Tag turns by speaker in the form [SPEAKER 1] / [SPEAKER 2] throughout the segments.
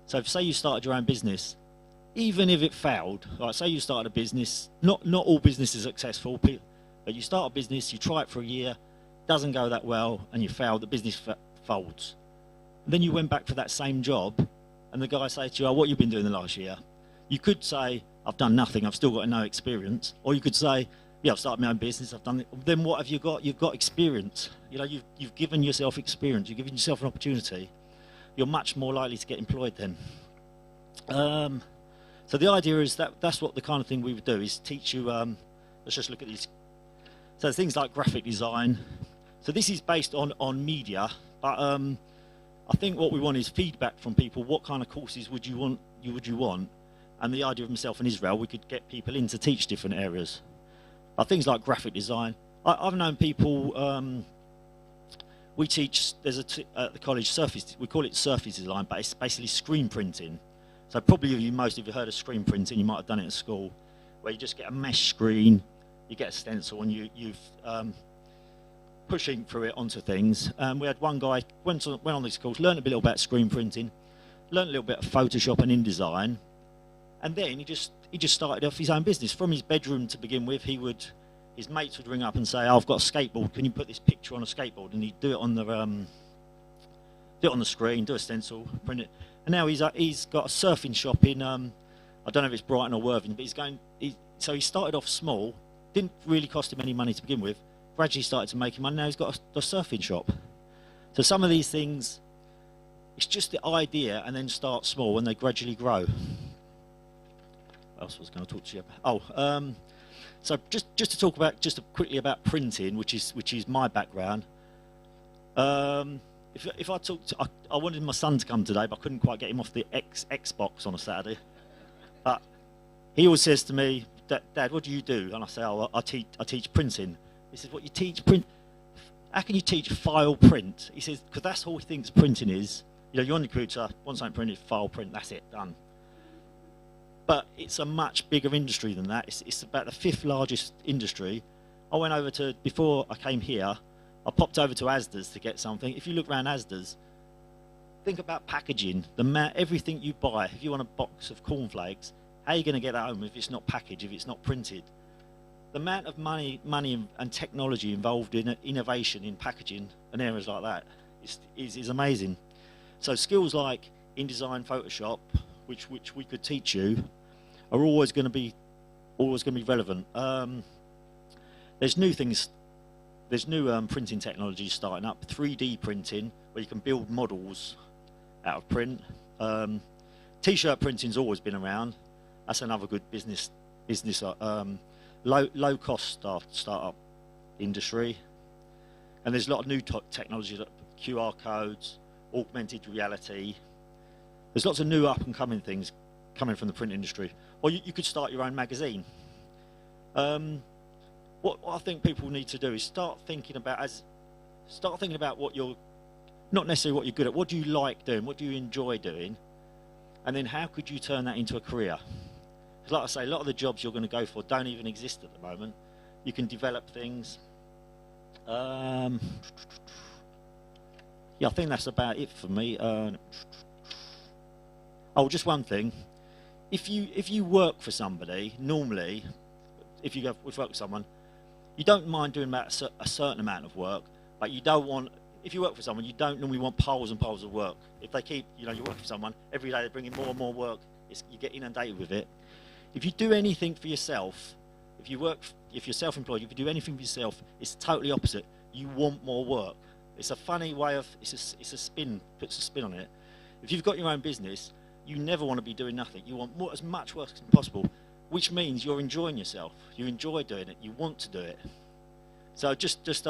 [SPEAKER 1] So say you started your own business, even if it failed, like say you started a business, not all business is successful, but you start a business, you try it for a year, doesn't go that well, and you fail, the business folds. And then you went back for that same job, and the guy says to you, oh, what have you been doing the last year? You could say, I've done nothing, I've still got no experience. Or you could say, yeah, I've started my own business, I've done it. Then what have you got? You've got experience. You know, you've given yourself experience, you've given yourself an opportunity. You're much more likely to get employed then. So the idea is that's what the kind of thing we would do, is teach you, let's just look at these. So things like graphic design. So this is based on media, but I think what we want is feedback from people. What kind of courses would you want? And the idea of myself and Israel, we could get people in to teach different areas. But things like graphic design, I've known people. We teach, there's at the college surface, we call it surface design, but it's basically screen printing. So probably most of you heard of screen printing, you might have done it at school, where you just get a mesh screen, you get a stencil, and you've pushing through it onto things. We had one guy went on this course, learned a little about screen printing, learned a little bit of Photoshop and InDesign, and then he just started off his own business from his bedroom to begin with. His mates would ring up and say, oh, I've got a skateboard, can you put this picture on a skateboard? And he'd do it on the screen, do a stencil, print it. And now he's got a surfing shop in, I don't know if it's Brighton or Worthing, but so he started off small, didn't really cost him any money to begin with, gradually started to make him money, now he's got a surfing shop. So some of these things, it's just the idea and then start small and they gradually grow. What else was I going to talk to you about? Oh, so just to talk about quickly about printing, which is my background. If I talked, I wanted my son to come today, but I couldn't quite get him off the Xbox on a Saturday. But he always says to me, Dad, what do you do? And I say, oh, I teach printing. He says, what you teach print? How can you teach file print? He says, because that's all he thinks printing is. You know, you're on the computer, want something printed, file print, that's it, done. But it's a much bigger industry than that. It's about the 5th largest industry. I went over to, before I came here, I popped over to Asda's to get something. If you look around Asda's, think about packaging. Everything you buy, if you want a box of cornflakes, how are you going to get that home if it's not packaged, if it's not printed? The amount of money and technology involved in innovation in packaging and areas like that is amazing. So skills like InDesign, Photoshop, which we could teach you, are always going to be relevant. There's new things. There's new printing technologies starting up. 3D printing, where you can build models out of print. T-shirt printing's always been around. That's another good business. Low cost startup industry. And there's a lot of new technology, like QR codes, augmented reality. There's lots of new up and coming things coming from the print industry. Or you could start your own magazine. What I think people need to do is start thinking about what you're, not necessarily what you're good at, what do you like doing, what do you enjoy doing, and then how could you turn that into a career? Because like I say, a lot of the jobs you're going to go for don't even exist at the moment. You can develop things. Yeah, I think that's about it for me. Oh, just one thing. If you work for somebody, normally, if you go work for someone, you don't mind doing about a certain amount of work, but you don't want, if you work for someone, you don't normally want piles and piles of work. If they keep, you work for someone, every day they bring in more and more work, you get inundated with it. If you do anything for yourself, if you're self-employed, if you do anything for yourself, it's totally opposite. You want more work. It's a funny way of, it's a spin, puts a spin on it. If you've got your own business, you never want to be doing nothing. You want as much work as possible, which means you're enjoying yourself. You enjoy doing it. You want to do it. So just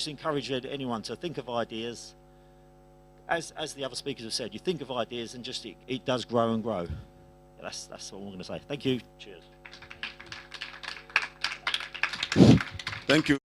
[SPEAKER 1] encourage anyone to think of ideas. As the other speakers have said, you think of ideas and just it does grow and grow. That's all I'm going to say. Thank you. Cheers.
[SPEAKER 2] Thank you.